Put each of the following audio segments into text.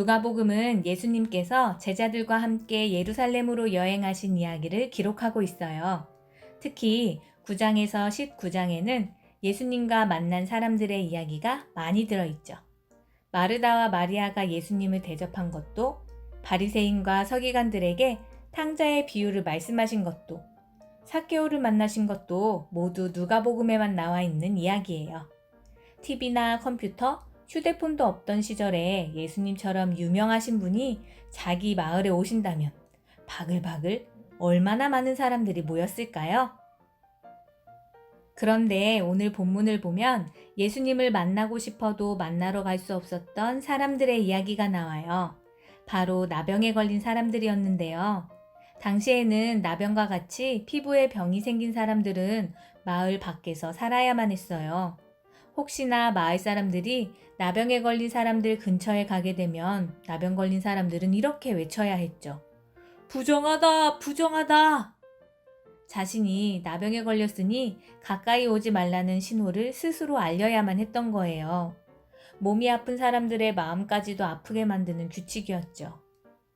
누가복음은 예수님께서 제자들과 함께 예루살렘으로 여행하신 이야기를 기록하고 있어요. 특히 9장에서 19장에는 예수님과 만난 사람들의 이야기가 많이 들어있죠. 마르다와 마리아가 예수님을 대접한 것도, 바리새인과 서기관들에게 탕자의 비유를 말씀하신 것도, 삭개오를 만나신 것도 모두 누가복음에만 나와 있는 이야기예요. TV나 컴퓨터, 휴대폰도 없던 시절에 예수님처럼 유명하신 분이 자기 마을에 오신다면 바글바글 얼마나 많은 사람들이 모였을까요? 그런데 오늘 본문을 보면 예수님을 만나고 싶어도 만나러 갈 수 없었던 사람들의 이야기가 나와요. 바로 나병에 걸린 사람들이었는데요. 당시에는 나병과 같이 피부에 병이 생긴 사람들은 마을 밖에서 살아야만 했어요. 혹시나 마을 사람들이 나병에 걸린 사람들 근처에 가게 되면 나병 걸린 사람들은 이렇게 외쳐야 했죠. 부정하다! 부정하다! 자신이 나병에 걸렸으니 가까이 오지 말라는 신호를 스스로 알려야만 했던 거예요. 몸이 아픈 사람들의 마음까지도 아프게 만드는 규칙이었죠.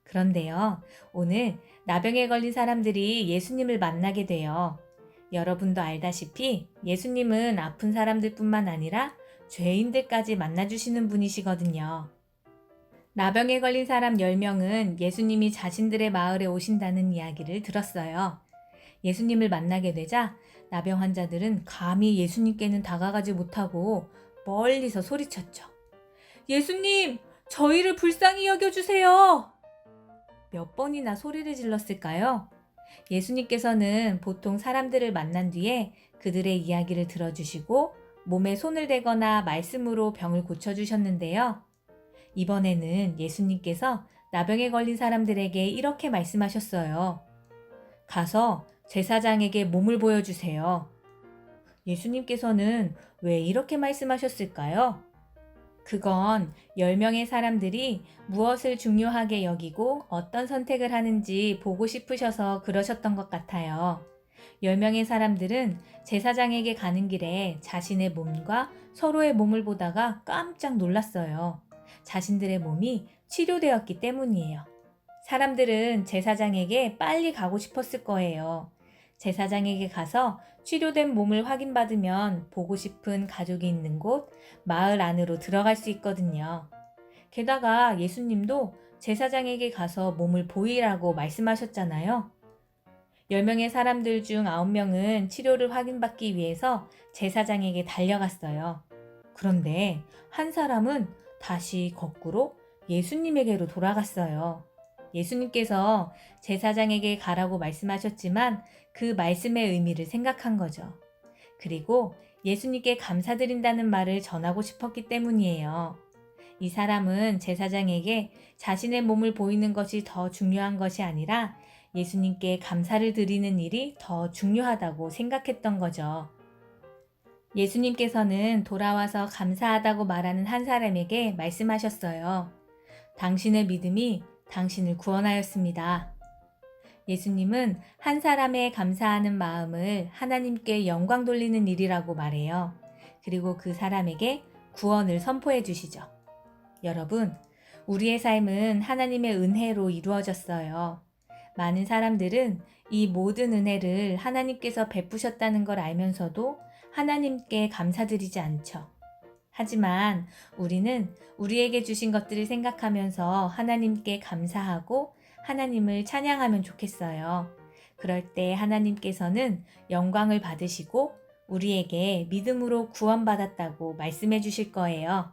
그런데요, 오늘 나병에 걸린 사람들이 예수님을 만나게 돼요. 여러분도 알다시피 예수님은 아픈 사람들뿐만 아니라 죄인들까지 만나주시는 분이시거든요. 나병에 걸린 사람 10명은 예수님이 자신들의 마을에 오신다는 이야기를 들었어요. 예수님을 만나게 되자 나병 환자들은 감히 예수님께는 다가가지 못하고 멀리서 소리쳤죠. 예수님, 저희를 불쌍히 여겨주세요! 몇 번이나 소리를 질렀을까요? 예수님께서는 보통 사람들을 만난 뒤에 그들의 이야기를 들어주시고 몸에 손을 대거나 말씀으로 병을 고쳐주셨는데요. 이번에는 예수님께서 나병에 걸린 사람들에게 이렇게 말씀하셨어요. 가서 제사장에게 몸을 보여주세요. 예수님께서는 왜 이렇게 말씀하셨을까요? 그건 10명의 사람들이 무엇을 중요하게 여기고 어떤 선택을 하는지 보고 싶으셔서 그러셨던 것 같아요. 10명의 사람들은 제사장에게 가는 길에 자신의 몸과 서로의 몸을 보다가 깜짝 놀랐어요. 자신들의 몸이 치료되었기 때문이에요. 사람들은 제사장에게 빨리 가고 싶었을 거예요. 제사장에게 가서 치료된 몸을 확인받으면 보고 싶은 가족이 있는 곳, 마을 안으로 들어갈 수 있거든요. 게다가 예수님도 제사장에게 가서 몸을 보이라고 말씀하셨잖아요. 10명의 사람들 중 9명은 치료를 확인받기 위해서 제사장에게 달려갔어요. 그런데 한 사람은 다시 거꾸로 예수님에게로 돌아갔어요. 예수님께서 제사장에게 가라고 말씀하셨지만 그 말씀의 의미를 생각한 거죠. 그리고 예수님께 감사드린다는 말을 전하고 싶었기 때문이에요. 이 사람은 제사장에게 자신의 몸을 보이는 것이 더 중요한 것이 아니라 예수님께 감사를 드리는 일이 더 중요하다고 생각했던 거죠. 예수님께서는 돌아와서 감사하다고 말하는 한 사람에게 말씀하셨어요. 당신의 믿음이 당신을 구원하였습니다. 예수님은 한 사람의 감사하는 마음을 하나님께 영광 돌리는 일이라고 말해요. 그리고 그 사람에게 구원을 선포해 주시죠. 여러분, 우리의 삶은 하나님의 은혜로 이루어졌어요. 많은 사람들은 이 모든 은혜를 하나님께서 베푸셨다는 걸 알면서도 하나님께 감사드리지 않죠. 하지만 우리는 우리에게 주신 것들을 생각하면서 하나님께 감사하고 하나님을 찬양하면 좋겠어요. 그럴 때 하나님께서는 영광을 받으시고 우리에게 믿음으로 구원받았다고 말씀해 주실 거예요.